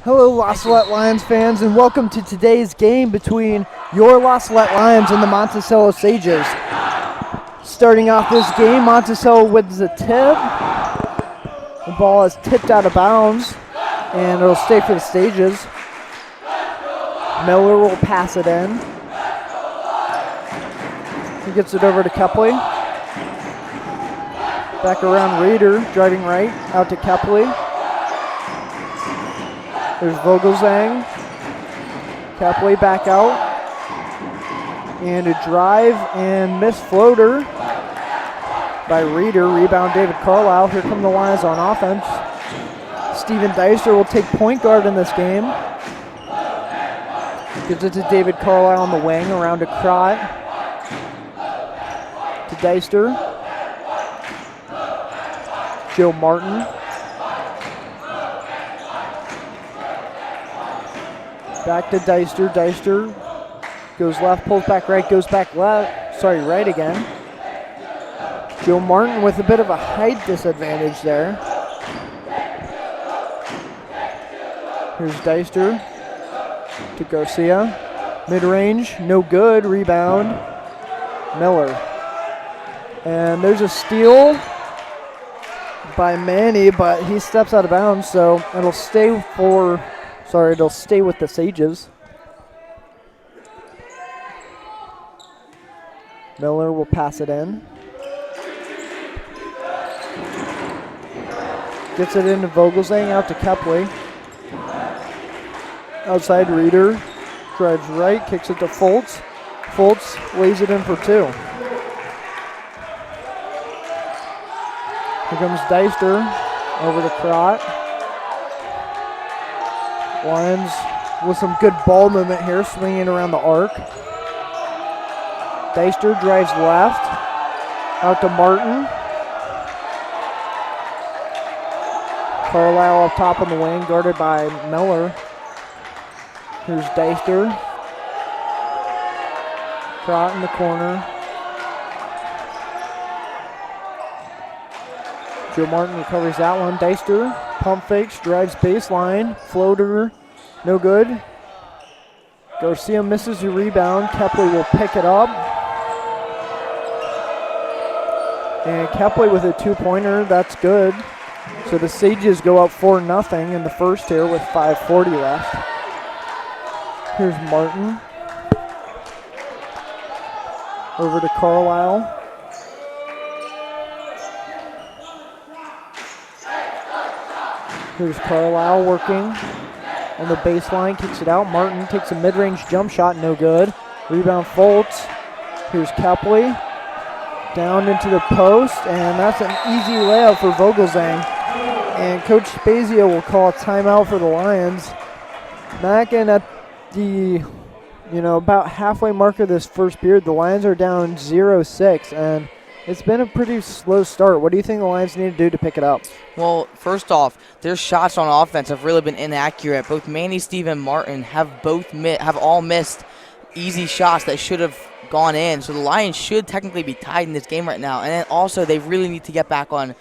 Hello, La Salette Lions fans, and welcome to today's game between your La Salette Lions and the Monticello Sages. Starting off this game, Monticello wins the tip. The ball is tipped out of bounds, and it'll stay for the Sages. Miller will pass it in. He gets it over to Kepley. Back around Reeder, driving right, out to Kepley. There's Vogelzang. Kepley back out. And a drive and missed floater by Reeder. Rebound David Carlisle. Here come the Lions on offense. Steven Deister will take point guard in this game. Gives it to David Carlisle on the wing, around to Crott. To Deister. Joe Martin. Back to Deister. Deister goes left, pulls back right, goes back left. Sorry, right again. Joe Martin with a bit of a height disadvantage there. Here's Deister to Garcia. Mid-range, no good. Rebound, Miller. And there's a steal by Manny, but he steps out of bounds, so it'll stay with the Sages. Miller will pass it in. Gets it into Vogelzang, out to Kepley. Outside Reeder, drives right, kicks it to Fultz. Fultz lays it in for two. Here comes Deister, over to Crott. Lions with some good ball movement here, swinging around the arc. Deister drives left, out to Martin. Carlisle up top on the wing, guarded by Miller. Here's Deister. Crott in the corner. Joe Martin recovers that one. Deister pump fakes, drives baseline, floater, no good. Garcia misses the rebound. Kepley will pick it up. And Kepley with a two-pointer, that's good. So the Sages go up 4-0 in the first here with 5:40 left. Here's Martin. Over to Carlisle. Here's Carlisle working on the baseline, kicks it out. Martin takes a mid-range jump shot, no good. Rebound Fultz. Here's Kepley. Down into the post, and that's an easy layup for Vogelzang. And Coach Spezia will call a timeout for the Lions. Mackin at the, about halfway mark of this first period, the Lions are down 0-6, and it's been a pretty slow start. What do you think the Lions need to do to pick it up? Well, first off, their shots on offense have really been inaccurate. Both Manny, Steve, and Martin have all missed easy shots that should have gone in. So the Lions should technically be tied in this game right now. And then also they really need to get back on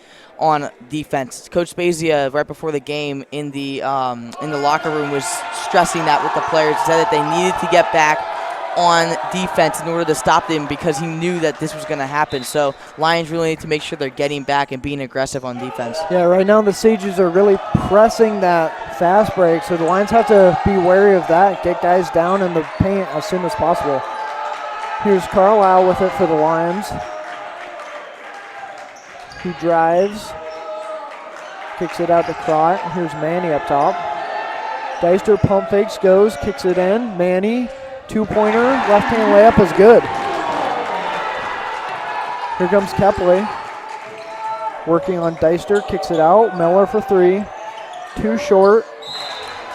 defense. Coach Spezia, right before the game in the locker room, was stressing that with the players. He said that they needed to get back on defense in order to stop them because he knew that this was going to happen. So Lions really need to make sure they're getting back and being aggressive on defense. Yeah, right now the Sages are really pressing that fast break, so the Lions have to be wary of that, get guys down in the paint as soon as possible. Here's Carlisle with it for the Lions. He drives, kicks it out to Crott. Here's Manny up top. Deister pump fakes, goes, kicks it in. Manny, two-pointer, left-hand layup is good. Here comes Kepley. Working on Deister, kicks it out. Miller for three. Too short.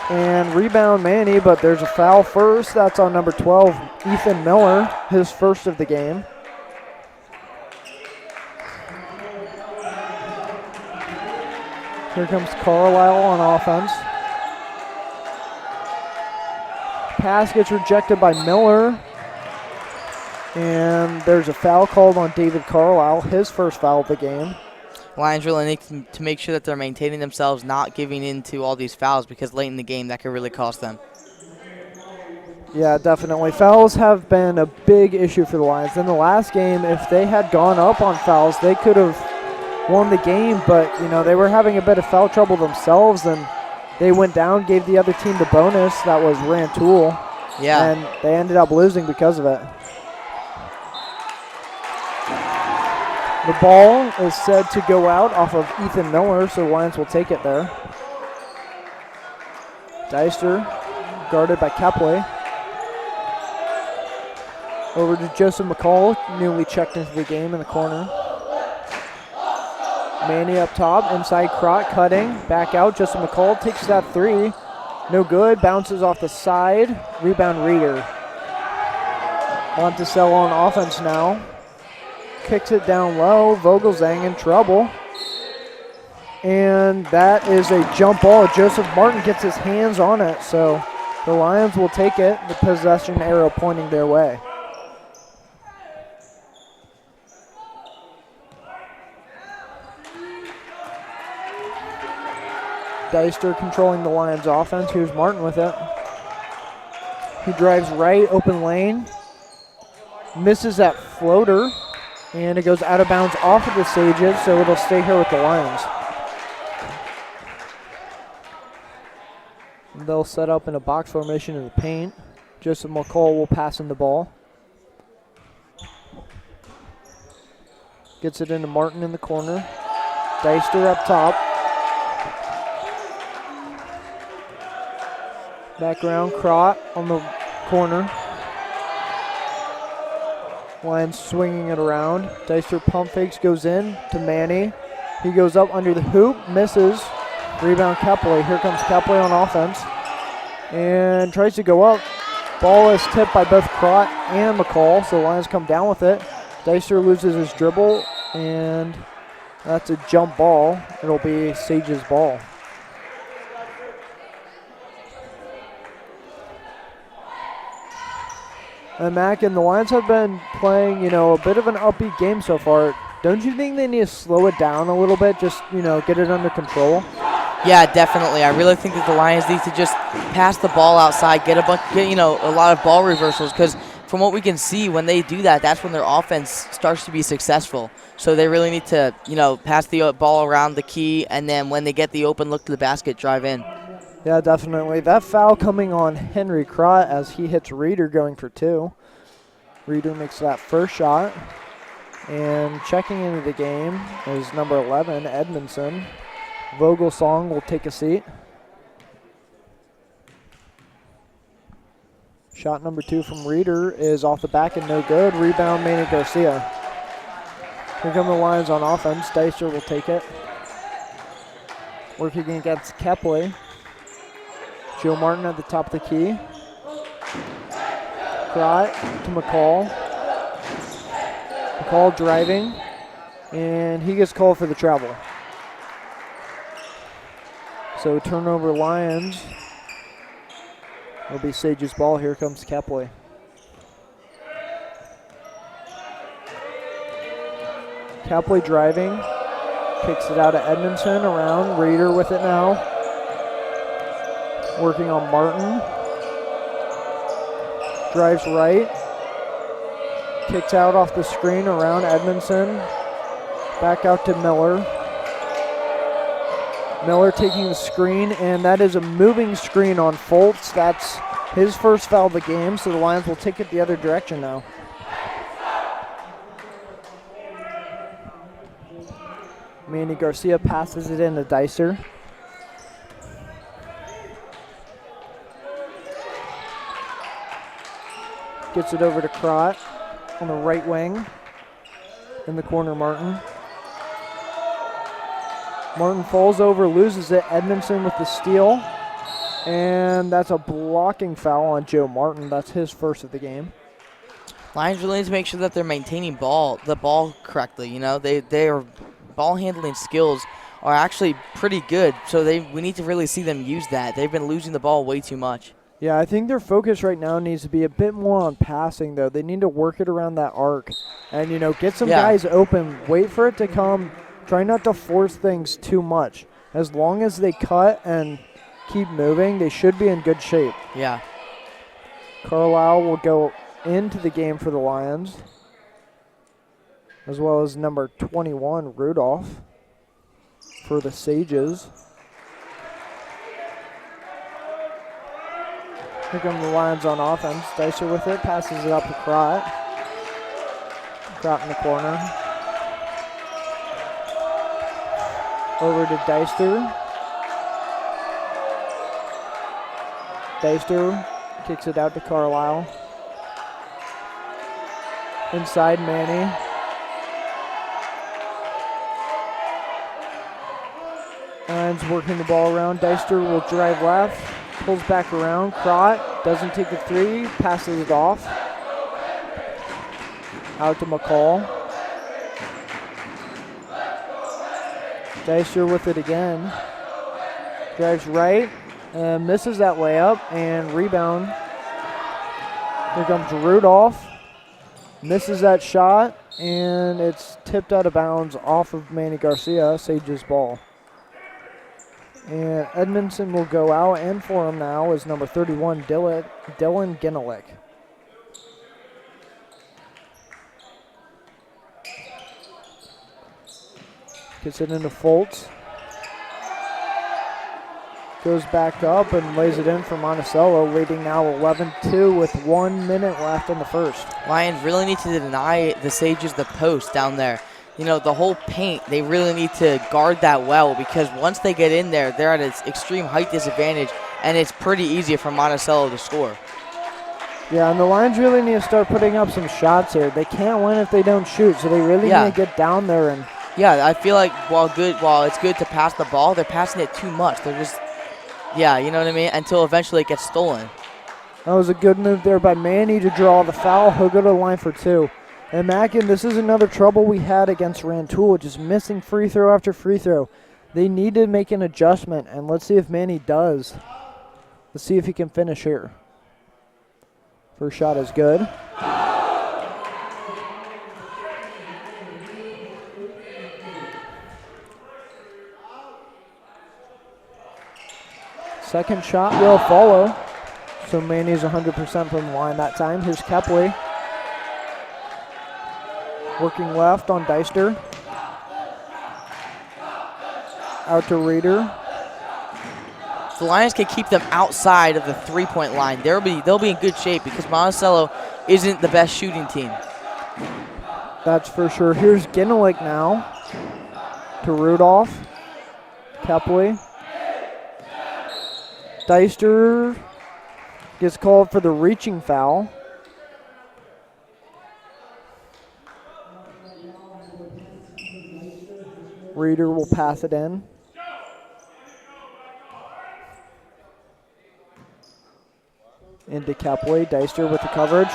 And rebound Manny, but there's a foul first. That's on number 12, Ethan Miller, his first of the game. Here comes Carlisle on offense. Pass gets rejected by Miller. And there's a foul called on David Carlisle, his first foul of the game. Lions really need to make sure that they're maintaining themselves, not giving in to all these fouls, because late in the game that could really cost them. Yeah, definitely. Fouls have been a big issue for the Lions. In the last game, if they had gone up on fouls, they could have won the game, but, you know, they were having a bit of foul trouble themselves, and they went down, gave the other team the bonus. That was Rantoul. Yeah. And they ended up losing because of it. The ball is said to go out off of Ethan Miller, so the Lions will take it there. Deister guarded by Kepley. Over to Joseph McCall, newly checked into the game in the corner. Manny up top, inside Crott cutting, back out. Joseph McCall takes that three. No good, bounces off the side. Rebound Reeder. Monticello on offense now. Kicks it down low. Vogelsang in trouble. And that is a jump ball. Joseph Martin gets his hands on it, so the Lions will take it. The possession arrow pointing their way. Deister controlling the Lions offense. Here's Martin with it. He drives right, open lane. Misses that floater. And it goes out of bounds off of the Sages, so it'll stay here with the Lions. And they'll set up in a box formation in the paint. Joseph McCall will pass in the ball. Gets it into Martin in the corner. Deister up top. Background, Crott on the corner. Lions swinging it around. Deister pump fakes, goes in to Manny. He goes up under the hoop, misses. Rebound Kepley. Here comes Kepley on offense. And tries to go up. Ball is tipped by both Crott and McCall, so the Lions come down with it. Deister loses his dribble, and that's a jump ball. It'll be Sage's ball. And Mac and the Lions have been playing, you know, a bit of an upbeat game so far. Don't you think they need to slow it down a little bit, just, you know, get it under control? Yeah, definitely. I really think that the Lions need to just pass the ball outside, get a lot of ball reversals, because from what we can see, when they do that, that's when their offense starts to be successful. So they really need to, you know, pass the ball around the key, and then when they get the open look to the basket, drive in. Yeah, definitely. That foul coming on Henry Crott as he hits Reeder going for two. Reeder makes that first shot. And checking into the game is number 11, Edmondson. Vogelsong will take a seat. Shot number 2 from Reeder is off the back and no good. Rebound, Manny Garcia. Here come the Lions on offense. Deister will take it. Working against Kepley. Joe Martin at the top of the key. Crott to McCall. McCall driving. And he gets called for the travel. So turnover Lions. It'll be Sage's ball. Here comes Kepley. Kepley driving. Kicks it out to Edmondson around. Reeder with it now. Working on Martin. Drives right. Kicks out off the screen around Edmondson. Back out to Miller. Miller taking the screen, and that is a moving screen on Fultz. That's his first foul of the game, so the Lions will take it the other direction now. Manny Garcia passes it in to Deister. Gets it over to Crott on the right wing. In the corner, Martin. Martin falls over, loses it. Edmondson with the steal. And that's a blocking foul on Joe Martin. That's his first of the game. Lions really need to make sure that they're maintaining the ball correctly. You know, their ball handling skills are actually pretty good. So we need to really see them use that. They've been losing the ball way too much. Yeah, I think their focus right now needs to be a bit more on passing, though. They need to work it around that arc and, you know, get some guys open, wait for it to come, try not to force things too much. As long as they cut and keep moving, they should be in good shape. Yeah. Carlisle will go into the game for the Lions, as well as number 21, Rudolph, for the Sages. Here come the Lions on offense. Dicer with it, passes it up to Crott. Crott in the corner. Over to Deister. Deister kicks it out to Carlisle. Inside Manny. Lions working the ball around. Deister will drive left. Pulls back around. Crott doesn't take the three. Passes it off. Out to McCall. Deister with it again. Drives right. And misses that layup. And rebound. Here comes Rudolph. Misses that shot. And it's tipped out of bounds off of Manny Garcia. Sage's ball. And Edmondson will go out, and for him now is number 31, Dylan Ginelick. Gets it into Fultz. Goes back up and lays it in for Monticello, leading now 11-2 with 1 minute left in the first. Lions really need to deny the Sages the post down there. You know, the whole paint, they really need to guard that well, because once they get in there, they're at an extreme height disadvantage, and it's pretty easy for Monticello to score. Yeah, and the Lions really need to start putting up some shots here. They can't win if they don't shoot, so they really need to get down there. And yeah, I feel like while it's good to pass the ball, they're passing it too much. They're just, yeah, you know what I mean, until eventually it gets stolen. That was a good move there by Manny to draw the foul. He'll go to the line for two. And Mackin, this is another trouble we had against Rantoul, just missing free throw after free throw. They need to make an adjustment, and let's see if Manny does. Let's see if he can finish here. First shot is good. Second shot will follow. So Manny's 100% from the line that time. Here's Kepley. Working left on Deister. Out to Reeder. If the Lions can keep them outside of the three-point line, they'll be in good shape, because Monticello isn't the best shooting team. That's for sure. Here's Ginelick now to Rudolph. Kepley. Deister gets called for the reaching foul. Reeder will pass it in. Into Kepley. Deister with the coverage.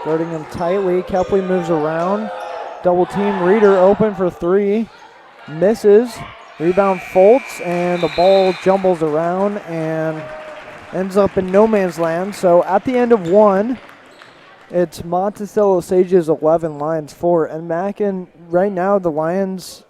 Guarding him tightly. Kepley moves around. Double team. Reeder open for three. Misses. Rebound Fultz, and the ball jumbles around and ends up in no man's land. So at the end of one, it's Monticello Sages 11, Lions 4. And Mackin, right now the Lions,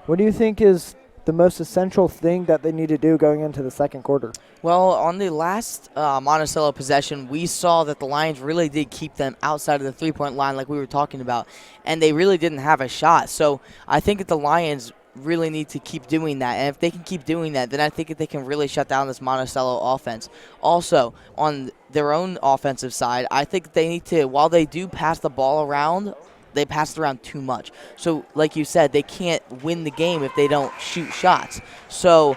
what do you think is the most essential thing that they need to do going into the second quarter? Well, on the last Monticello possession, we saw that the Lions really did keep them outside of the three-point line like we were talking about, and they really didn't have a shot. So I think that the Lions really need to keep doing that, and if they can keep doing that, then I think that they can really shut down this Monticello offense. Also, on their own offensive side, I think they need to, while they do pass the ball around, they pass it around too much. So, like you said, they can't win the game if they don't shoot shots. So,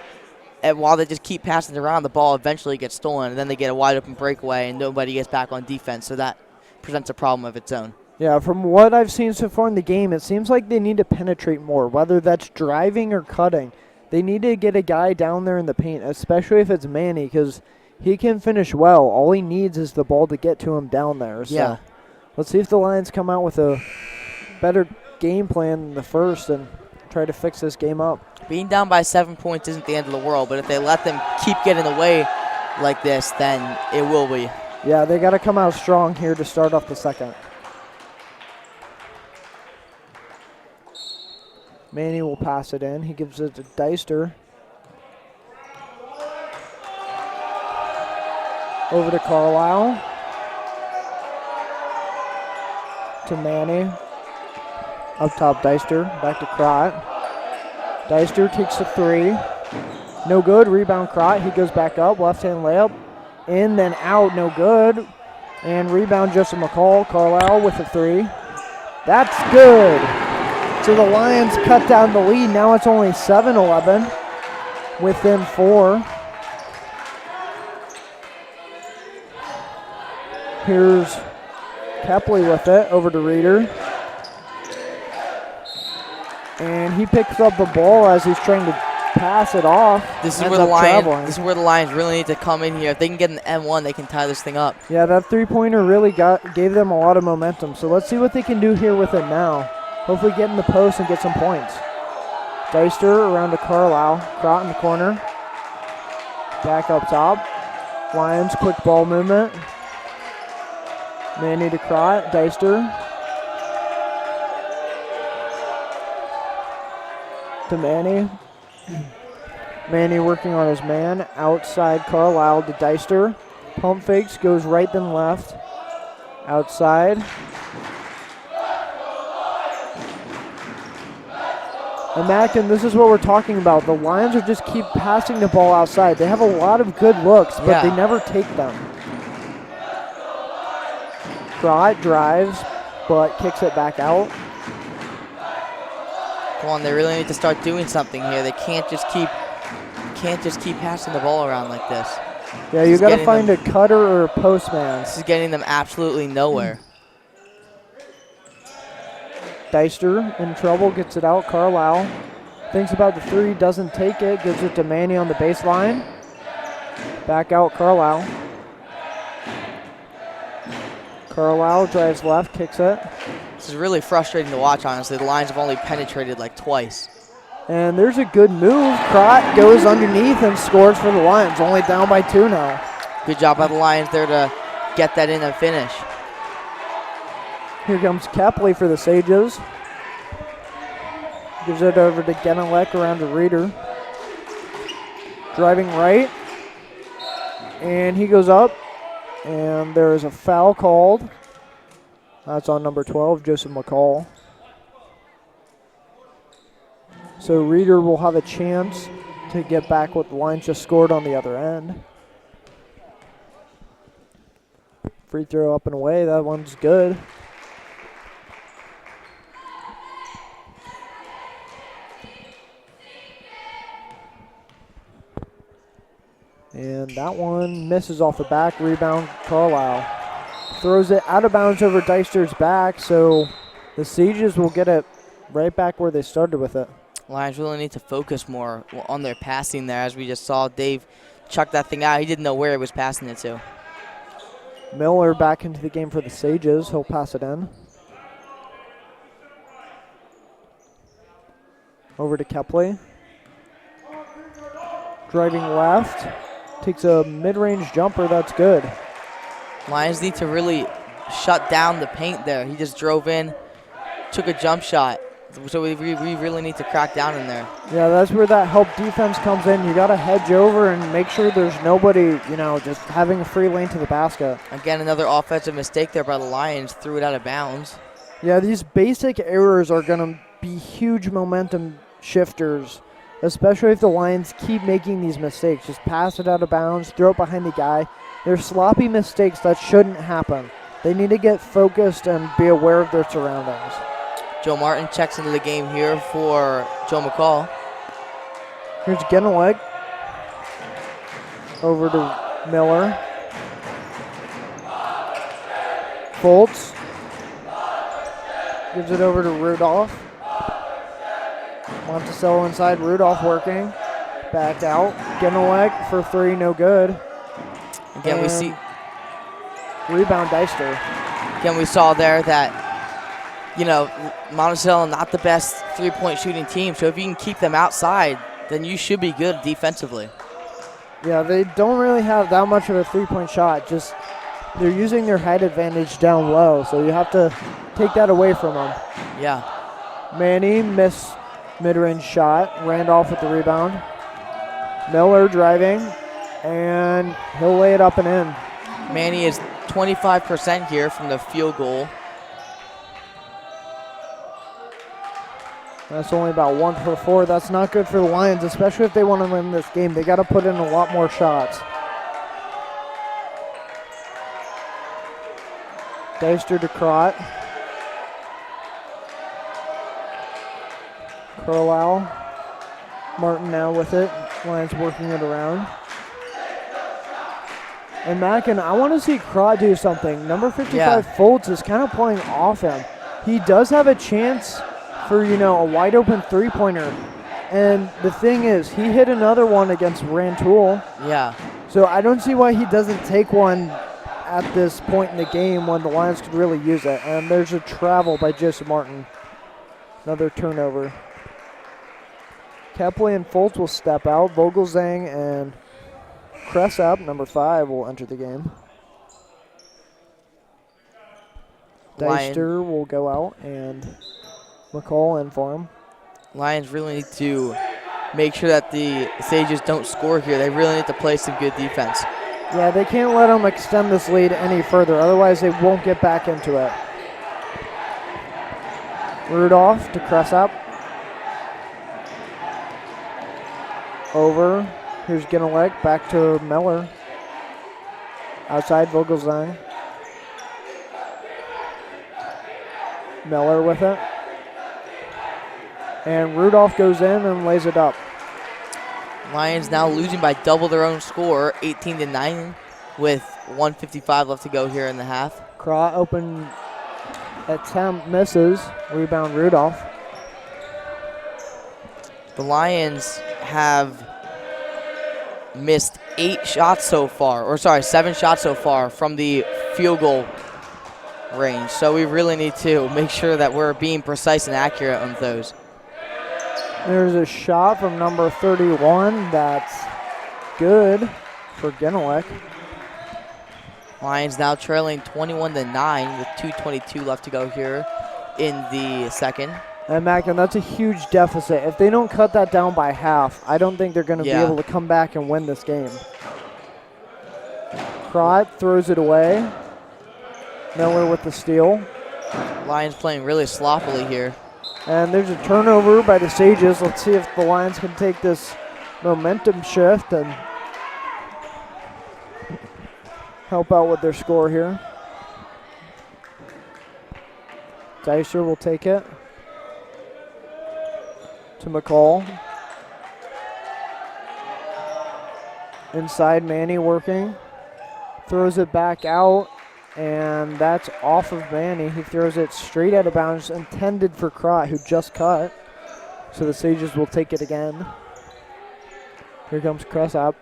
while they just keep passing it around, the ball eventually gets stolen, and then they get a wide-open breakaway, and nobody gets back on defense. So that presents a problem of its own. Yeah, from what I've seen so far in the game, it seems like they need to penetrate more, whether that's driving or cutting. They need to get a guy down there in the paint, especially if it's Manny, because he can finish well. All he needs is the ball to get to him down there. So yeah. Let's see if the Lions come out with a better game plan in the first and try to fix this game up. Being down by 7 points isn't the end of the world, but if they let them keep getting away like this, then it will be. Yeah, they got to come out strong here to start off the second. Manny will pass it in. He gives it to Deister. Over to Carlisle. To Manny. Up top, Deister. Back to Crott. Deister takes the three. No good. Rebound Crott. He goes back up. Left-hand layup. In, then out. No good. And rebound Joseph McCall. Carlisle with the three. That's good. So the Lions cut down the lead. Now it's only 7-11. Within 4. Here's Kepley with it. Over to Reeder. And he picks up the ball as he's trying to pass it off. This is where the Lions really need to come in here. If they can get an M1, they can tie this thing up. Yeah, that three-pointer really gave them a lot of momentum. So let's see what they can do here with it now. Hopefully get in the post and get some points. Deister around to Carlisle. Crott in the corner. Back up top. Lions quick ball movement. Manny to Crott. Deister. To Manny. Manny working on his man. Outside Carlisle to Deister. Pump fakes, goes right then left. Outside. And Mackin, this is what we're talking about. The Lions are just keep passing the ball outside. They have a lot of good looks, but they never take them. Crott drives, but kicks it back out. Come on, they really need to start doing something here. They can't just keep passing the ball around like this. Yeah, you got to find a cutter or a postman. This is getting them absolutely nowhere. Deister in trouble, gets it out. Carlisle thinks about the three, doesn't take it, gives it to Manny on the baseline. Back out Carlisle. Carlisle drives left, kicks it. This is really frustrating to watch, honestly. The Lions have only penetrated like twice. And there's a good move. Crott goes underneath and scores for the Lions. Only down by 2 now. Good job by the Lions there to get that in and finish. Here comes Kepley for the Sages. Gives it over to Genelec around to Reeder. Driving right. And he goes up. And there is a foul called. That's on number 12, Joseph McCall. So Reeder will have a chance to get back what the Lions just scored on the other end. Free throw up and away. That one's good. And that one misses off the back. Rebound, Carlisle. Throws it out of bounds over Deister's back, so the Sages will get it right back where they started with it. Lions really need to focus more on their passing there. As we just saw, Dave chuck that thing out. He didn't know where he was passing it to. Miller back into the game for the Sages. He'll pass it in. Over to Kepley. Driving left. Takes a mid-range jumper. That's good. Lions need to really shut down the paint there. He just drove in, took a jump shot. So we really need to crack down in there. Yeah, that's where that help defense comes in. You got to hedge over and make sure there's nobody, just having a free lane to the basket. Again, another offensive mistake there by the Lions. Threw it out of bounds. Yeah, these basic errors are going to be huge momentum shifters, especially if the Lions keep making these mistakes. Just pass it out of bounds, throw it behind the guy. They're sloppy mistakes that shouldn't happen. They need to get focused and be aware of their surroundings. Joe Martin checks into the game here for Joe McCall. Here's Genelec. Over to Miller. Foltz. Gives it over to Rudolph. Monticello inside, Rudolph working. Back out. Genelec for three, no good. Again, we see. Rebound Deister. Again, we saw there that, Monticello not the best three-point shooting team. So if you can keep them outside, then you should be good defensively. Yeah, they don't really have that much of a three-point shot. Just they're using their height advantage down low, so you have to take that away from them. Yeah. Manny missed Mid-range shot. Randolph with the rebound. Miller driving, and he'll lay it up and in. Manny is 25% here from the field goal. That's only about 1 for 4. That's not good for the Lions, especially if they want to win this game. They got to put in a lot more shots. Deister to Crott. Carlisle. Martin now with it. Lions working it around. And Mackin, I want to see Crott do something. Number 55, Foltz, is kind of playing off him. He does have a chance for, a wide open three-pointer. And the thing is, he hit another one against Rantoul. Yeah. So I don't see why he doesn't take one at this point in the game when the Lions could really use it. And there's a travel by Joseph Martin. Another turnover. Kepley and Foltz will step out. Vogelzang and Cressap, number 5, will enter the game. Deister will go out and McCall in for him. Lions really need to make sure that the Sages don't score here. They really need to play some good defense. Yeah, they can't let them extend this lead any further. Otherwise, they won't get back into it. Rudolph to Cressap. Over. Here's Ginelek. Back to Miller. Outside, Vogelzang. Miller with it. And Rudolph goes in and lays it up. Lions now losing by double their own score, 18-9, with 1:55 left to go here in the half. Crott open attempt misses. Rebound Rudolph. The Lions have missed 7 shots so far from the field goal range. So we really need to make sure that we're being precise and accurate on those. There's a shot from number 31 that's good for Ginelek. Lions now trailing 21-9 with 2:22 left to go here in the second. And Mackin, that's a huge deficit. If they don't cut that down by half, I don't think they're going to be able to come back and win this game. Crott throws it away. Miller with the steal. Lions playing really sloppily here. And there's a turnover by the Sages. Let's see if the Lions can take this momentum shift and help out with their score here. Deister will take it to McCall. Inside, Manny working. Throws it back out, and that's off of Manny. He throws it straight out of bounds, intended for Crott, who just cut. So the Sages will take it again. Here comes Cressap.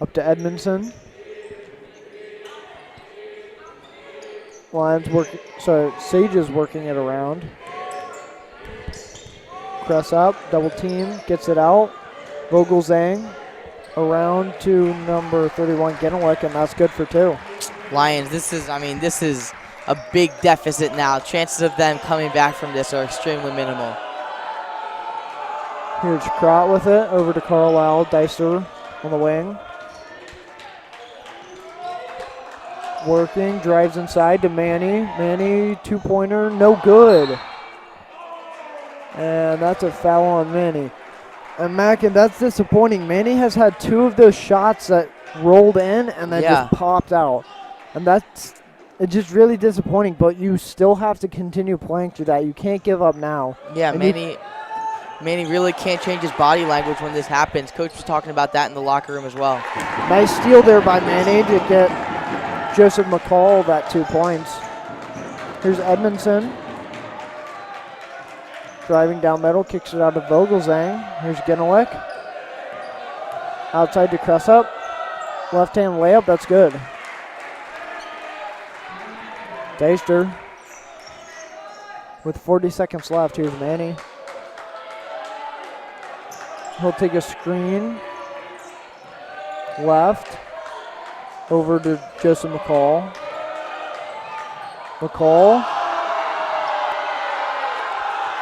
Up to Edmondson. Sages working it around. Cressap, double team, gets it out. Vogelzang around to number 31, Ginelek, and that's good for 2. Lions, this is a big deficit now. Chances of them coming back from this are extremely minimal. Here's Crott with it, over to Carlisle. Deister on the wing. Working, drives inside to Manny. Manny, two-pointer, no good. And that's a foul on Manny. And Mackin, that's disappointing. Manny has had 2 of those shots that rolled in and then just popped out. And it's just really disappointing, but you still have to continue playing through that. You can't give up now. Yeah, Manny really can't change his body language when this happens. Coach was talking about that in the locker room as well. Nice steal there by Manny to get Joseph McCall that 2 points. Here's Edmondson. Driving down middle, kicks it out to Vogelzang. Here's Ginelek. Outside to Cressap. Left-hand layup, that's good. Deister. With 40 seconds left, here's Manny. He'll take a screen. Left. Over to Joseph McCall.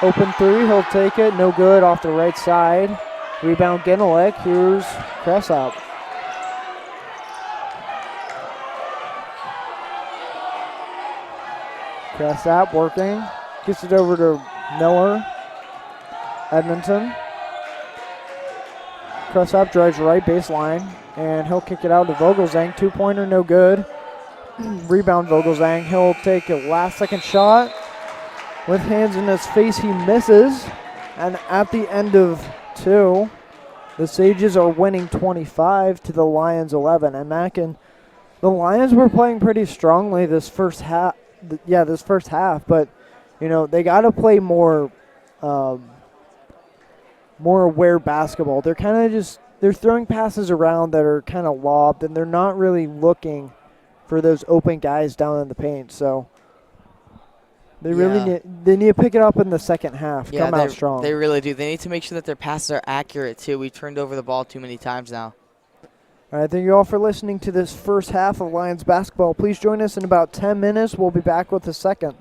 Open three, he'll take it. No good off the right side. Rebound Genelec. Here's Kressop. Kressop working. Gets it over to Miller. Edmonton. Kressop drives right baseline, and he'll kick it out to Vogelzang. Two-pointer, no good. Rebound Vogelzang. He'll take a last-second shot. With hands in his face, he misses. And at the end of two, the Sages are winning 25 to the Lions 11. And Mackin, the Lions were playing pretty strongly this first half. This first half, but you know they got to play more aware basketball. They're kind of they're throwing passes around that are kind of lobbed, and they're not really looking for those open guys down in the paint. So they really need to pick it up in the second half. Yeah, come out strong. They really do. They need to make sure that their passes are accurate too. We've turned over the ball too many times now. All right, thank you all for listening to this first half of Lions basketball. Please join us in about 10 minutes. We'll be back with the second.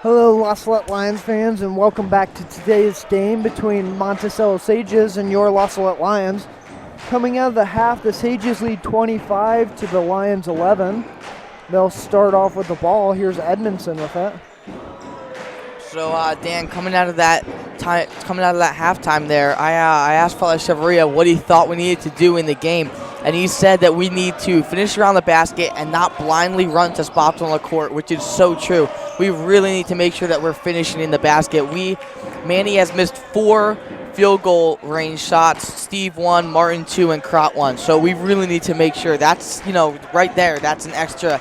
Hello, Salette Lions fans, and welcome back to today's game between Monticello Sages and your Salette Lions. Coming out of the half, the Sages lead 25 to the Lions 11. They'll start off with the ball. Here's Edmondson with it. So Dan, coming out of that halftime there, I asked Father Chevria what he thought we needed to do in the game, and he said that we need to finish around the basket and not blindly run to spots on the court, which is so true. We really need to make sure that we're finishing in the basket. Manny has missed 4 field goal range shots, Steve 1, Martin 2, and Crott 1. So we really need to make sure that's, right there, that's an extra,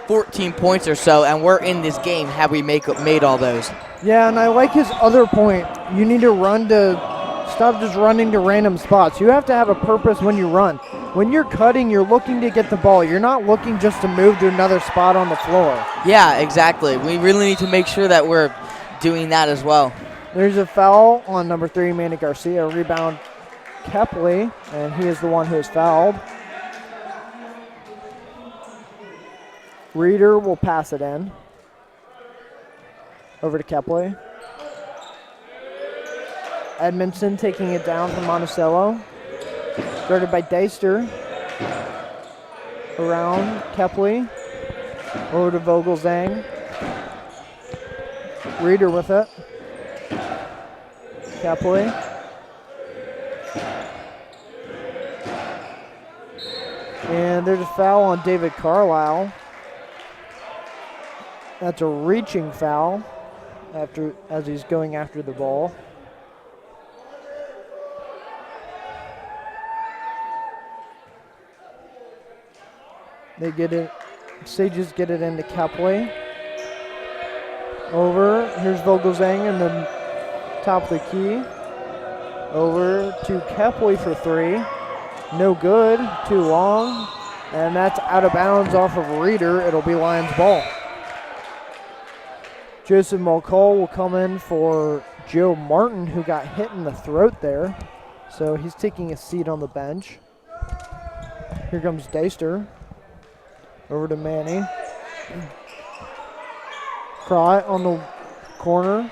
14 points or so, and we're in this game had we made all those. Yeah, and I like his other point. You need to stop just running to random spots. You have to have a purpose when you run. When you're cutting, you're looking to get the ball. You're not looking just to move to another spot on the floor. Yeah, exactly. We really need to make sure that we're doing that as well. There's a foul on number 3, Manny Garcia. Rebound, Kepley, and he is the one who is fouled. Reeder will pass it in. Over to Kepley. Edmondson taking it down from Monticello. Guarded by Deister. Around Kepley. Over to Vogelzang. Reeder with it. Kepley. And there's a foul on David Carlisle. That's a reaching foul as he's going after the ball. They get it. Sages get it into Kepley. Over. Here's Vogelzang in the top of the key. Over to Kepley for 3. No good. Too long. And that's out of bounds off of Reeder. It'll be Lions ball. Joseph Mulcahy will come in for Joe Martin, who got hit in the throat there. So he's taking a seat on the bench. Here comes Deister. Over to Manny. Crott on the corner.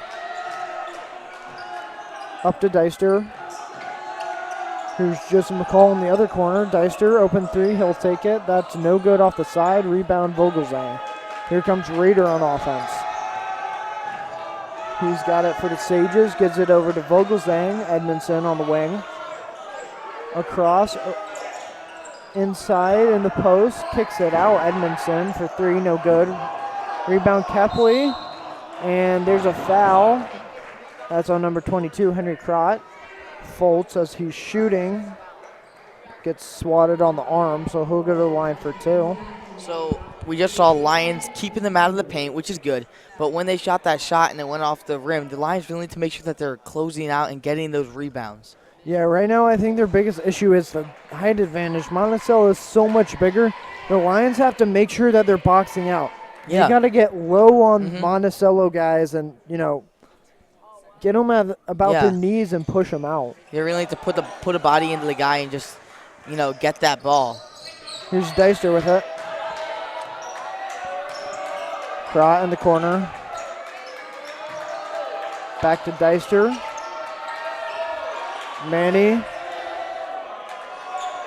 Up to Deister. Here's Joseph McCall in the other corner. Deister, open 3, he'll take it. That's no good off the side. Rebound Vogelzang. Here comes Reeder on offense. He's got it for the Sages. Gives it over to Vogelzang. Edmondson on the wing. Across. Inside in the post. Kicks it out. Edmondson for 3. No good. Rebound Kepley. And there's a foul. That's on number 22, Henry Crott. Foltz as he's shooting. Gets swatted on the arm, so he'll go to the line for 2. So we just saw Lions keeping them out of the paint, which is good. But when they shot that shot and it went off the rim, the Lions really need to make sure that they're closing out and getting those rebounds. Yeah, right now I think their biggest issue is the height advantage. Monticello is so much bigger. The Lions have to make sure that they're boxing out. Yeah. You got to get low on Monticello guys and, get them at about their knees and push them out. They really need to put a body into the guy and just, get that ball. Here's Deister with it. Crott in the corner. Back to Deister. Manny.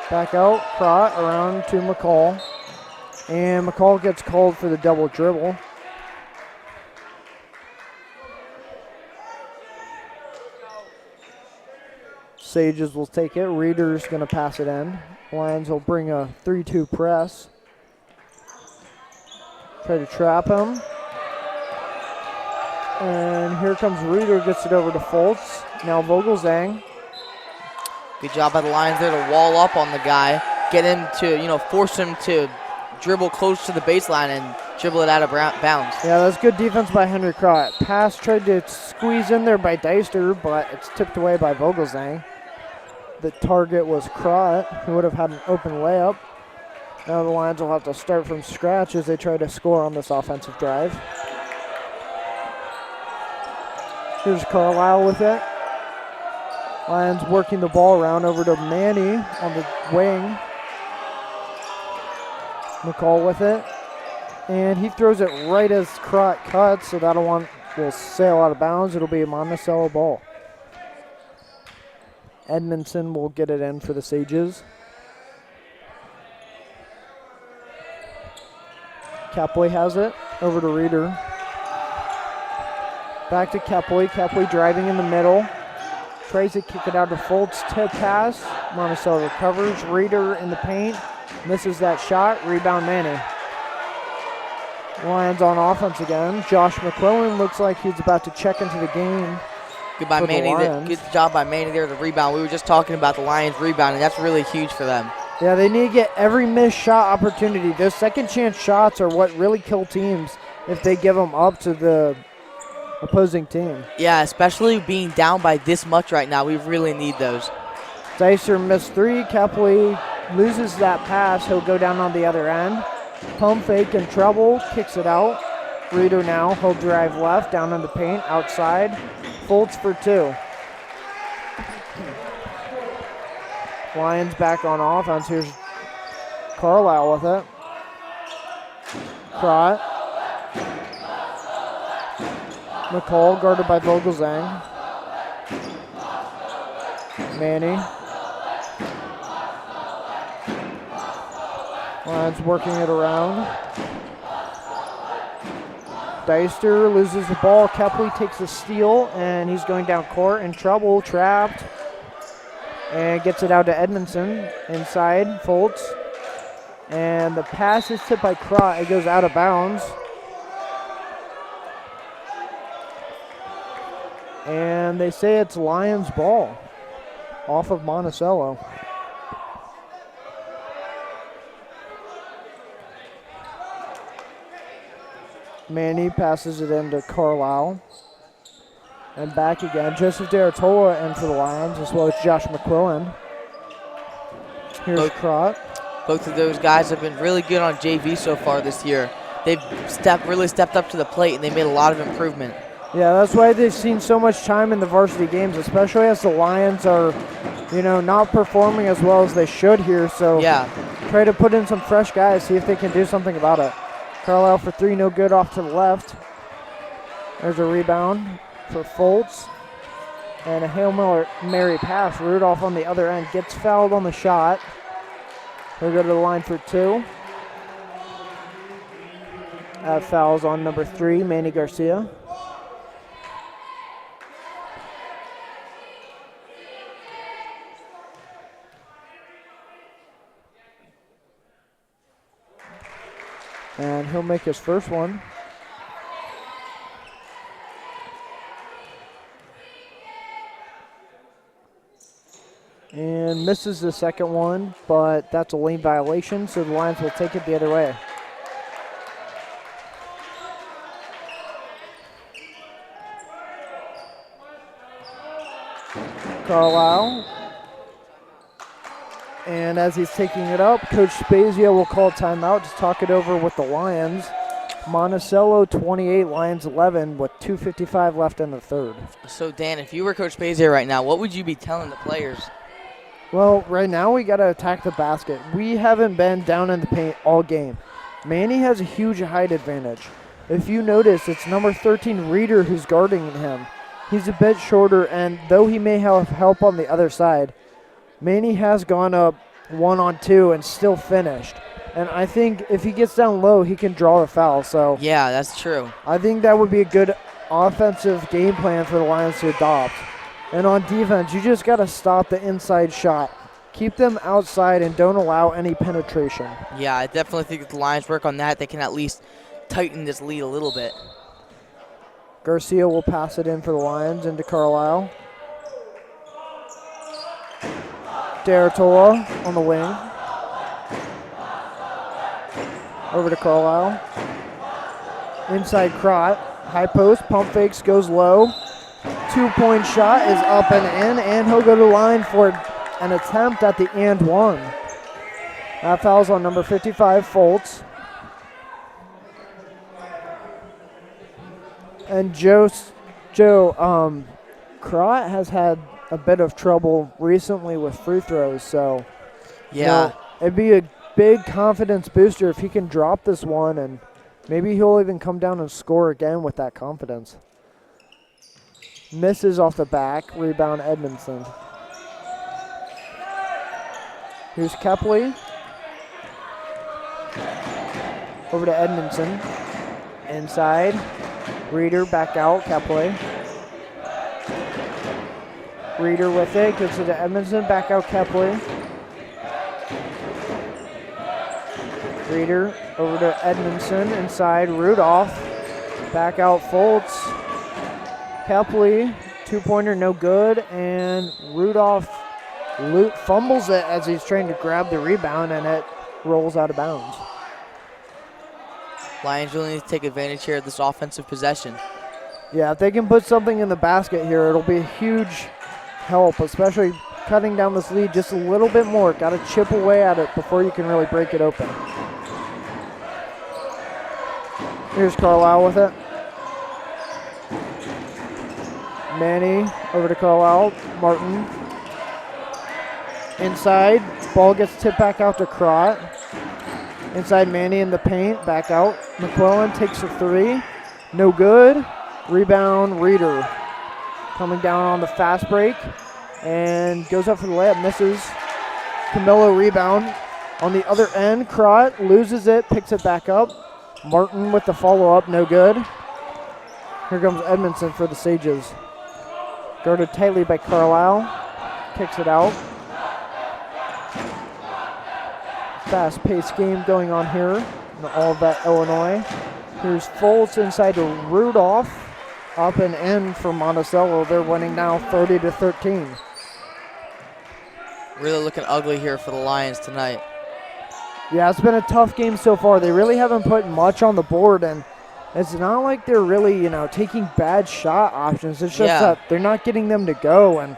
Back out. Crott around to McCall. And McCall gets called for the double dribble. Sages will take it. Reeder's going to pass it in. Lions will bring a 3-2 press. Try to trap him. And here comes Reeder, gets it over to Foltz. Now Vogelzang. Good job by the Lions there to wall up on the guy. Get him to, force him to dribble close to the baseline and dribble it out of bounds. Yeah, that's good defense by Henry Crott. Pass tried to squeeze in there by Deister, but it's tipped away by Vogelzang. The target was Crott, who would have had an open layup. Now the Lions will have to start from scratch as they try to score on this offensive drive. Here's Carlisle with it. Lions working the ball around over to Manny on the wing. McCall with it. And he throws it right as Crott cuts, so that one will sail out of bounds. It'll be a Monticello ball. Edmondson will get it in for the Sages. Kepley has it. Over to Reeder. Back to Kepley. Kepley driving in the middle. Tries to kick it out to Foltz. Tip pass. Monticello recovers. Reeder in the paint. Misses that shot. Rebound Manny. Lions on offense again. Josh McQuillan looks like he's about to check into the game. Good by Manny. Good job by Manny there to rebound. We were just talking about the Lions rebounding. That's really huge for them. Yeah, they need to get every missed shot opportunity. Those second chance shots are what really kill teams if they give them up to the opposing team. Yeah, especially being down by this much right now. We really need those. Dicer missed three. Kepley loses that pass. He'll go down on the other end. Pump fake in trouble. Kicks it out. Reeder now. He'll drive left. Down in the paint. Outside. Foltz for two. Lions back on offense. Here's Carlisle with it. Crott. McCall guarded by Vogelzang. Manny. Lions working it around. Deister loses the ball. Kepley takes a steal, and he's going down court in trouble, trapped. And gets it out to Edmondson. Inside, Foltz. And the pass is tipped by Crott. It goes out of bounds. And they say it's Lions ball off of Monticello. Manny passes it into Carlisle. And back again. Joseph Deratola in for the Lions, as well as Josh McQuillan. Here's Crott. Both of those guys have been really good on JV so far this year. They've really stepped up to the plate, and they made a lot of improvement. Yeah, that's why they've seen so much time in the varsity games, especially as the Lions are, not performing as well as they should here. So yeah, try to put in some fresh guys, see if they can do something about it. Carlisle for three, no good, off to the left. There's a rebound for Foltz. And a Hail Mary pass. Rudolph on the other end gets fouled on the shot. He'll go to the line for two. Fouls on number 3, Manny Garcia. And he'll make his first one. And misses the second one, but that's a lane violation, so the Lions will take it the other way. Carlisle. And as he's taking it up, Coach Spezia will call timeout to talk it over with the Lions. Monticello 28, Lions 11, with 2:55 left in the third. So, Dan, if you were Coach Spezia right now, what would you be telling the players? Well, right now we got to attack the basket. We haven't been down in the paint all game. Manny has a huge height advantage. If you notice, it's number 13, Reeder, who's guarding him. He's a bit shorter, and though he may have help on the other side, Manny has gone up 1-on-2 and still finished. And I think if he gets down low, he can draw a foul. So yeah, that's true. I think that would be a good offensive game plan for the Lions to adopt. And on defense, you just got to stop the inside shot. Keep them outside and don't allow any penetration. Yeah, I definitely think if the Lions work on that, they can at least tighten this lead a little bit. Garcia will pass it in for the Lions into Carlisle. Deratola on the wing. Over to Carlisle. Inside Crott. High post, pump fakes, goes low. 2-point shot is up and in, and he'll go to the line for an attempt at the and one. That foul's on number 55, Foltz. And Crott has had a bit of trouble recently with free throws, so yeah, it'd be a big confidence booster if he can drop this one and Maybe he'll even come down and score again with that confidence. Misses off the back. Rebound Edmondson. Here's Kepley. Over to Edmondson. Inside. Reeder back out. Kepley. Reeder with it. Gives it to Edmondson. Back out Kepley. Reeder over to Edmondson. Inside. Rudolph. Back out Fultz. Kepley. Two-pointer no good. And Rudolph fumbles it as he's trying to grab the rebound, and it rolls out of bounds. Lions really need to take advantage here of this offensive possession. Yeah, if they can put something in the basket here, it'll be a huge help, especially cutting down this lead just a little bit more. Got to chip away at it before you can really break it open. Here's Carlisle with it. Manny over to Carlisle. Martin. Inside. Ball gets tipped back out to Crott. Inside Manny in the paint. Back out. McClellan takes a three. No good. Rebound Reeder. Coming down on the fast break. And goes up for the layup. Misses. Camillo rebound. On the other end, Crott loses it. Picks it back up. Martin with the follow-up. No good. Here comes Edmondson for the Sages. Guarded tightly by Carlisle. Kicks it out. Fast-paced game going on here in all of that Illinois. Here's Fultz inside to Rudolph. Up and in for Monticello. They're winning now 30-13. Really looking ugly here for the Lions tonight. Yeah, it's been a tough game so far. They really haven't put much on the board, and it's not like they're really, taking bad shot options. It's just that they're not getting them to go, and,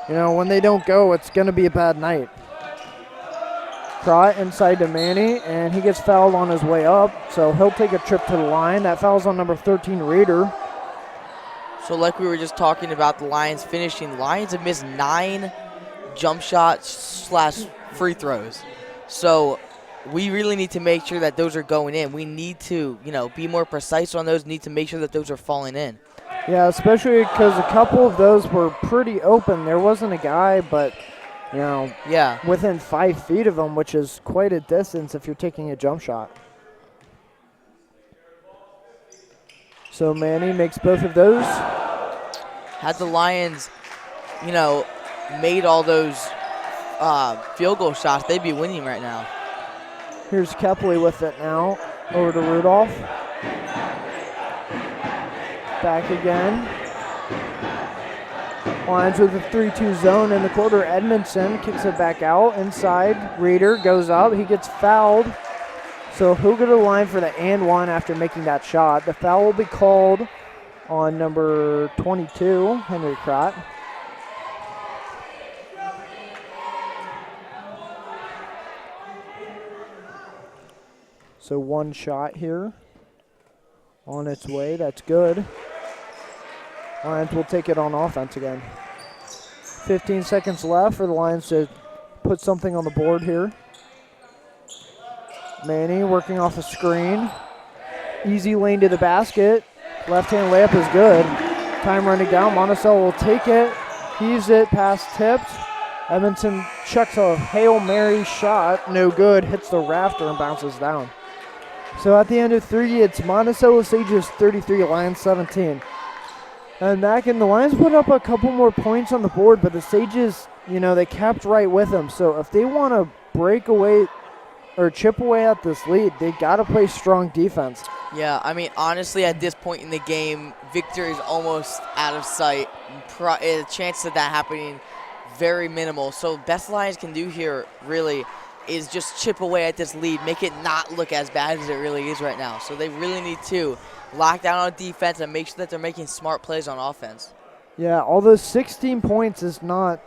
when they don't go, it's going to be a bad night. Crott inside to Manny, and he gets fouled on his way up, so he'll take a trip to the line. That foul's on number 13, Reeder. So like we were just talking about the Lions finishing, the Lions have missed 9 jump shots / free throws. So we really need to make sure that those are going in. We need to, be more precise on those, need to make sure that those are falling in. Yeah, especially because a couple of those were pretty open. There wasn't a guy, but, within 5 feet of him, which is quite a distance if you're taking a jump shot. So Manny makes both of those. Had the Lions, made all those field goal shots, they'd be winning right now. Here's Kepley with it now. Over to Rudolph. Back again. Lions with a 3-2 zone in the quarter. Edmondson kicks it back out. Inside. Reeder goes up. He gets fouled. So he'll go to the line for the and one after making that shot. The foul will be called on number 22, Henry Crott. So one shot here on its way. That's good. Lions will take it on offense again. 15 seconds left for the Lions to put something on the board here. Manny working off a screen. Easy lane to the basket. Left-hand layup is good. Time running down. Monticello will take it. Heaves it past tipped. Edmondson chucks a Hail Mary shot. No good. Hits the rafter and bounces down. So at the end of 3, it's Monticello Sages 33, Lions 17. And back in the Lions put up a couple more points on the board, but the Sages, they kept right with them. So if they want to break away or chip away at this lead, they got to play strong defense. Yeah, honestly, at this point in the game, victory is almost out of sight. The chance of that happening, very minimal. So best Lions can do here, really, is just chip away at this lead, make it not look as bad as it really is right now. So they really need to lock down on defense and make sure that they're making smart plays on offense. Yeah, although 16 points is not,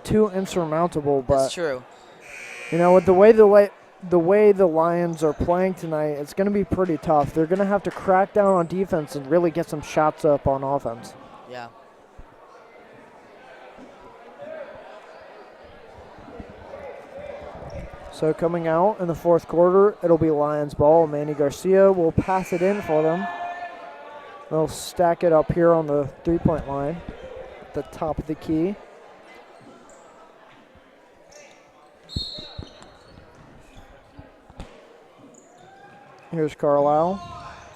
too insurmountable. But that's true. With the way the Lions are playing tonight, it's going to be pretty tough. They're going to have to crack down on defense and really get some shots up on offense. Yeah. So coming out in the fourth quarter, it'll be Lions ball. Manny Garcia will pass it in for them. They'll stack it up here on the three-point line at the top of the key. Here's Carlisle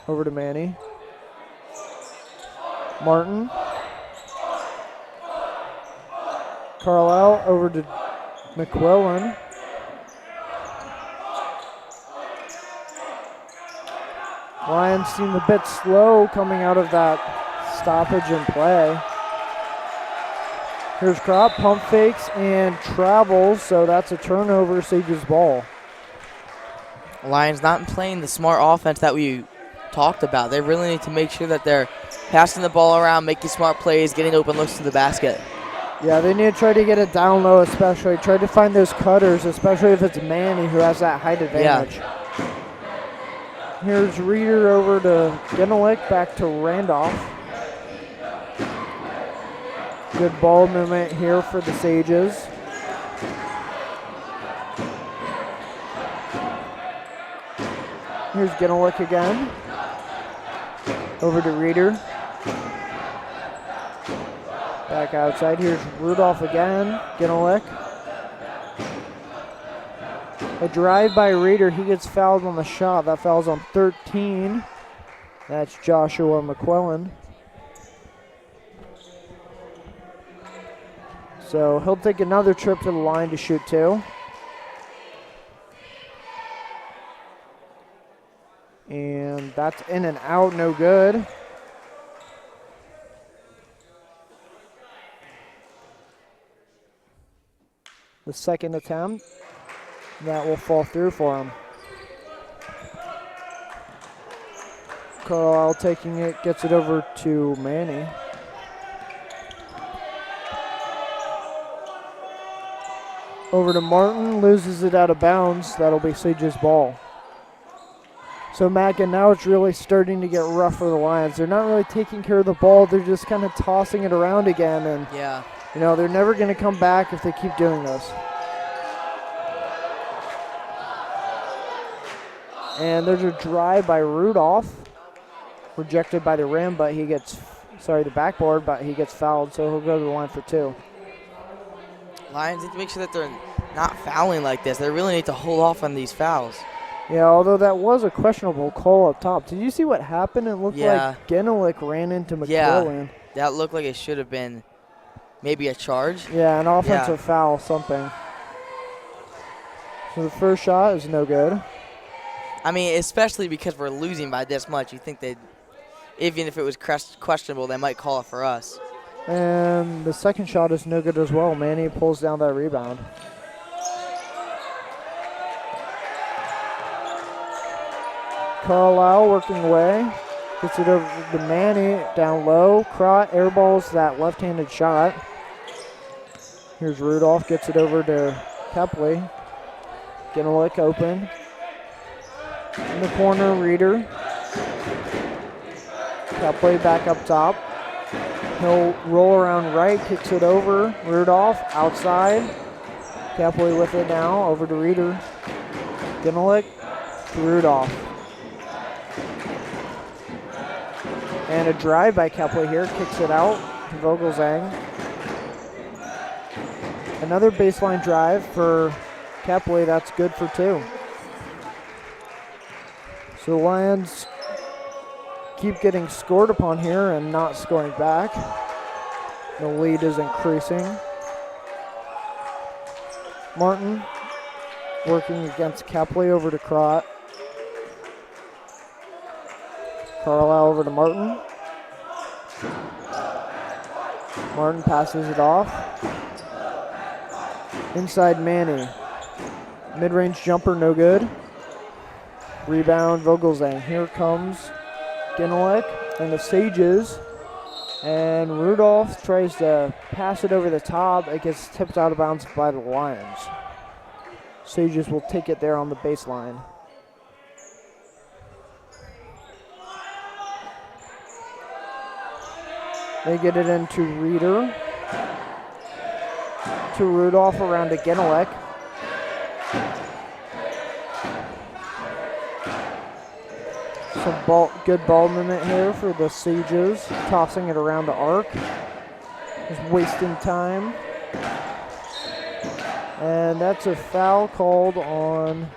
over to Manny. Martin. Carlisle over to McQuillan. Lions seem a bit slow coming out of that stoppage in play. Here's Crop, pump fakes and travels, so that's a turnover, Sage's ball. Lions not playing the smart offense that we talked about. They really need to make sure that they're passing the ball around, making smart plays, getting open looks to the basket. Yeah, they need to try to get it down low, especially. Try to find those cutters, especially if it's Manny who has that height advantage. Yeah. Here's Reeder over to Genelick, back to Randolph. Good ball movement here for the Sages. Here's Genelick again. Over to Reeder. Back outside. Here's Rudolph again. Genelick. A drive by Reeder. He gets fouled on the shot. That foul's on 13. That's Joshua McQuillan. So he'll take another trip to the line to shoot two. And that's in and out, no good. The second attempt, that will fall through for him. Carlisle taking it, gets it over to Manny. Over to Martin, loses it out of bounds. That'll be Sage's ball. So Mackin, now it's really starting to get rough for the Lions. They're not really taking care of the ball. They're just kind of tossing it around again. And yeah, you know, they're never going to come back if they keep doing this. And there's a drive by Rudolph. Rejected by the rim, but he gets, the backboard, but he gets fouled, so he'll go to the line for two. Lions need to make sure that they're not fouling like this. They really need to hold off on these fouls. Yeah, although that was a questionable call up top. Did you see what happened? It looked like Genelick ran into McQuillan. Yeah, that looked like it should have been maybe a charge. Yeah, an offensive foul, something. So the first shot is no good. I mean, especially because we're losing by this much. You think they'd, even if it was questionable, they might call it for us. And the second shot is no good as well. Manny pulls down that rebound. Carlisle working away. Gets it over to Manny down low. Crott airballs that left-handed shot. Here's Rudolph. Gets it over to Kepley. Genelick open. In the corner, Reeder. Kepley back up top. He'll roll around right, kicks it over. Rudolph outside. Kepley with it now, over to Reeder. Genelick to Rudolph. And a drive by Kepley here, kicks it out to Vogelzang. Another baseline drive for Kepley, that's good for two. So the Lions keep getting scored upon here and not scoring back. The lead is increasing. Martin working against Kepley over to Crott. Carlisle over to Martin. Martin passes it off. Inside Manny. Mid-range jumper, no good. Rebound, Vogelzang. Here comes Genelick and the Sages. And Rudolph tries to pass it over the top. It gets tipped out of bounds by the Lions. Sages will take it there on the baseline. They get it into Reeder. To Rudolph around to Genelick. Good ball movement here for the Sages, tossing it around the arc. Just wasting time. And that's a foul called on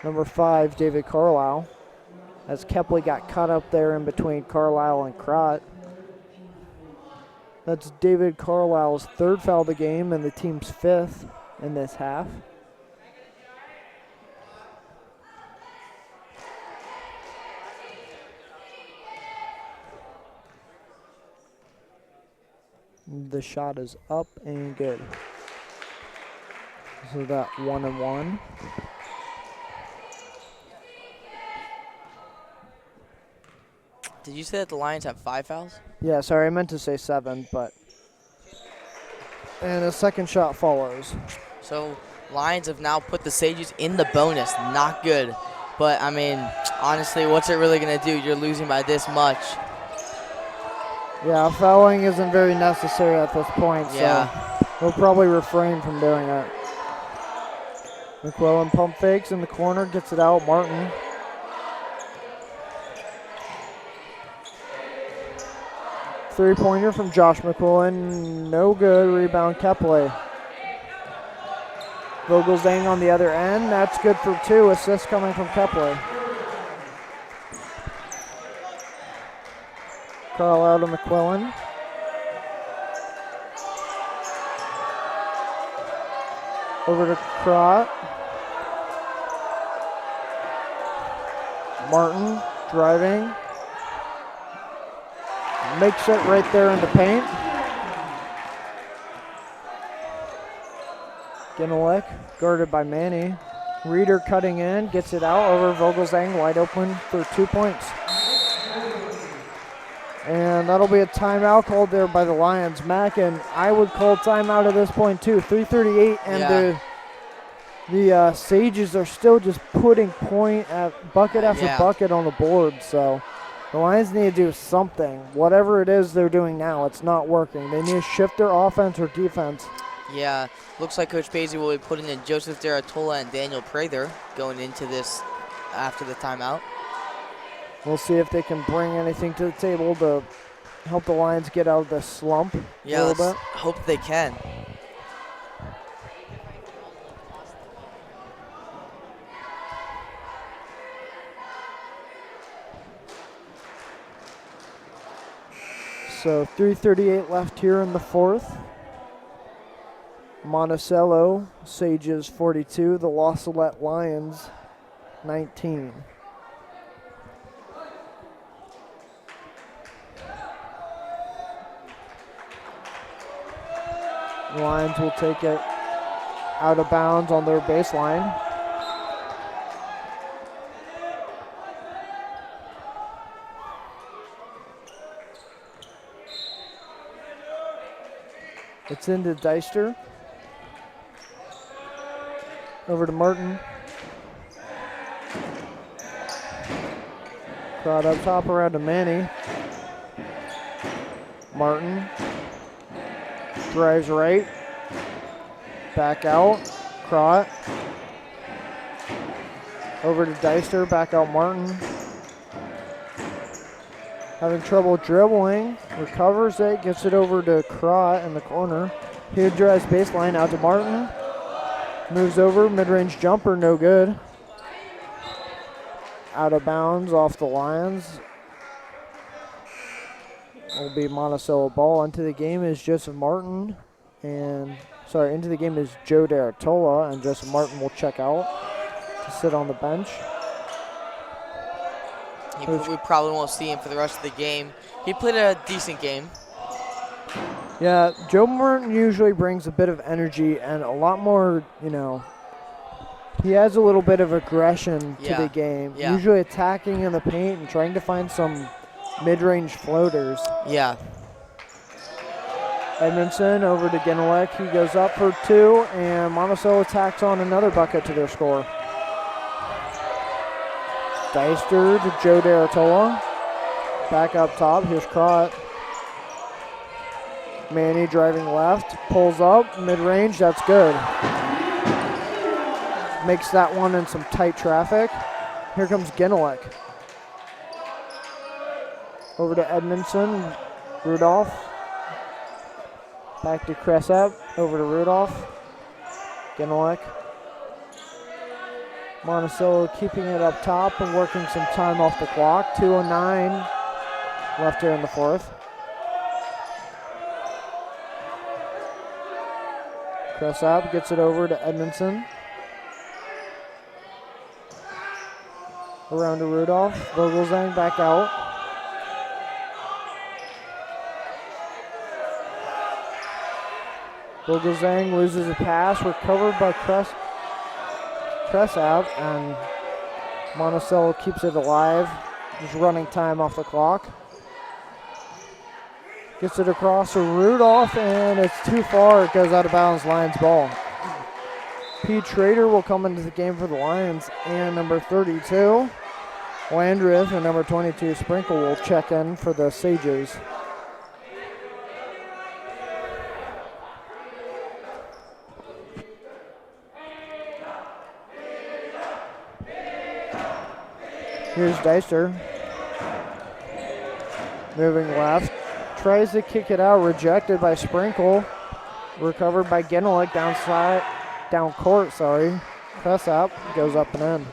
number 5, David Carlisle, as Kepley got cut up there in between Carlisle and Crott. That's David Carlisle's 3rd foul of the game and the team's 5th in this half. The shot is up and good. So that 1-1. Did you say that the Lions have 5 fouls? Yeah, sorry, I meant to say 7, but. And a second shot follows. So Lions have now put the Sages in the bonus. Not good. But, I mean, honestly, what's it really going to do? You're losing by this much. Yeah, fouling isn't very necessary at this point, Yeah. so we'll probably refrain from doing it. McQuillan pump fakes in the corner, gets it out. Martin. Three-pointer from Josh McQuillan, no good. Rebound Kepley. Vogelzang on the other end, that's good for 2. Assists coming from Kepley. Carlisle to McQuillan. Over to Crott. Martin driving. Makes it right there in the paint. Ginelec guarded by Manny. Reeder cutting in, gets it out over Vogelzang, wide open for 2 points. And that'll be a timeout called there by the Lions. Mack, and I would call timeout at this point too. 3:38, and the Sages are still just putting bucket after bucket on the board. So the Lions need to do something. Whatever it is they're doing now, it's not working. They need to shift their offense or defense. Yeah, looks like Coach Basie will be putting in Joseph Deratola and Daniel Prather going into this after the timeout. We'll see if they can bring anything to the table to help the Lions get out of the slump a little bit. Hope they can. So 3:38 left here in the 4th. Monticello, Sages 42, the La Salette Lions 19. Lions will take it out of bounds on their baseline. It's into Deister. Over to Martin. Crowd up top around to Manny. Martin. Drives right. Back out. Crott. Over to Deister. Back out Martin. Having trouble dribbling. Recovers it. Gets it over to Crott in the corner. Here drives baseline out to Martin. Moves over. Mid-range jumper. No good. Out of bounds off the Lions. Will be Monticello ball. Into the game is Joseph Martin. Into the game is Joe Deratola, and Joseph Martin will check out to sit on the bench. We probably won't see him for the rest of the game. He played a decent game. Yeah, Joe Martin usually brings a bit of energy and a lot more, he has a little bit of aggression to the game. Yeah. Usually attacking in the paint and trying to find some mid-range floaters. Yeah. Edmondson over to Ginelec. He goes up for 2, and Monticello tacks on another bucket to their score. Deister to Joe Deratola. Back up top. Here's Crott. Manny driving left. Pulls up. Mid-range. That's good. Makes that one in some tight traffic. Here comes Ginelec. Over to Edmondson. Rudolph. Back to Cressap. Over to Rudolph. Genelec. Monticello keeping it up top and working some time off the clock. 2:09 left here in the fourth. Cressap gets it over to Edmondson. Around to Rudolph. Vogelzang back out. Vogelzang loses a pass, recovered by Cressap, and Monticello keeps it alive. Just running time off the clock. Gets it across to Rudolph, and it's too far. It goes out of bounds. Lions ball. Pete Schrader will come into the game for the Lions, and number 32, Landreth, and number 22, Sprinkle, will check in for the Sages. Here's Deister. Moving left. Tries to kick it out. Rejected by Sprinkle. Recovered by Genelec down court, sorry. Press up. Goes up and in.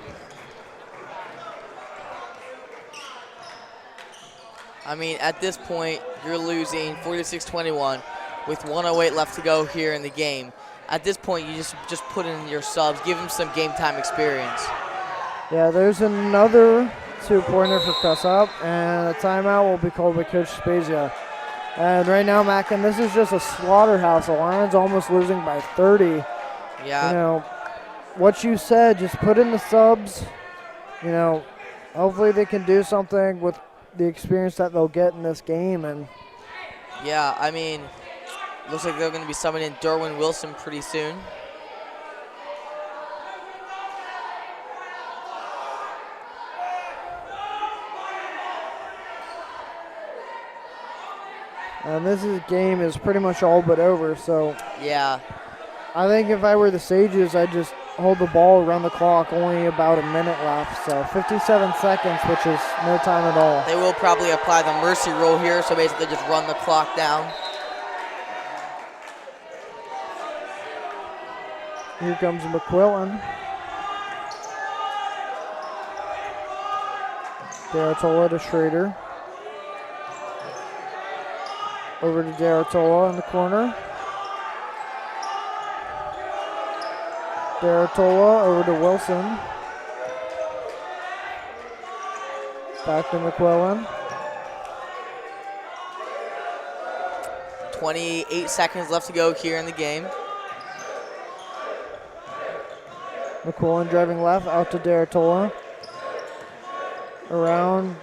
I mean, at this point, you're losing 46-21 with 1:08 left to go here in the game. At this point, you just put in your subs. Give them some game time experience. Yeah, there's another 2-pointer for Cressap, and a timeout will be called by Coach Spezia. And right now, Mackin, this is just a slaughterhouse. The Lions almost losing by 30. Yeah. You know, what you said, just put in the subs. You know, hopefully they can do something with the experience that they'll get in this game. And yeah, I mean, looks like they're going to be summoning Derwin Wilson pretty soon. And game is pretty much all but over, so yeah. I think if I were the Sages, I'd just hold the ball around the clock, only about a minute left, so 57 seconds, which is no time at all. They will probably apply the mercy rule here, so basically just run the clock down. Here comes McQuillan. Daratola to Schrader. Over to Daratola in the corner. Daratola over to Wilson. Back to McQuillan. 28 seconds left to go here in the game. McQuillan driving left out to Daratola. Around,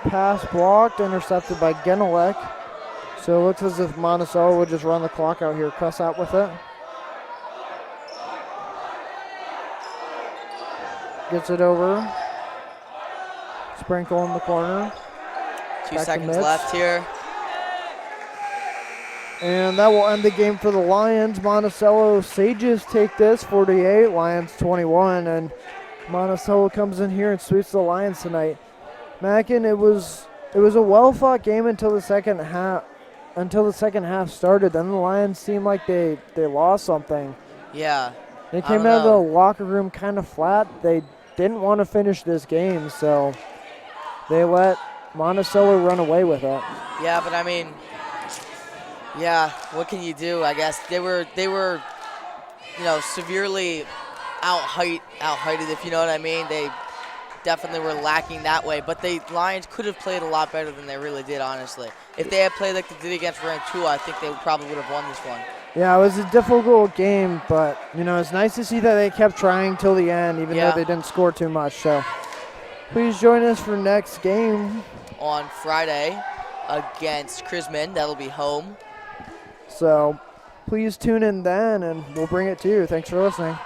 pass blocked, intercepted by Genelec. So it looks as if Monticello would just run the clock out here. Cuss out with it. Gets it over. Sprinkle in the corner. 2 seconds left here. And that will end the game for the Lions. Monticello Sages take this, 48, Lions 21. And Monticello comes in here and sweeps the Lions tonight. Mackin, it was a well-fought game until the second half. Until the second half started, then the Lions seemed like they lost something. Yeah. They came out of the locker room kind of flat. They didn't want to finish this game, so they let Monticello run away with it. Yeah, but I mean, yeah, what can you do? I guess they were, you know, severely out-heighted, if you know what I mean. They definitely were lacking that way, but the Lions could have played a lot better than they really did, honestly. If they had played like they did against Rantoul, I think they probably would have won this one. Yeah, it was a difficult game, but, you know, it's nice to see that they kept trying till the end, even though they didn't score too much. So please join us for next game. On Friday against Chrisman. That'll be home. So please tune in then, and we'll bring it to you. Thanks for listening.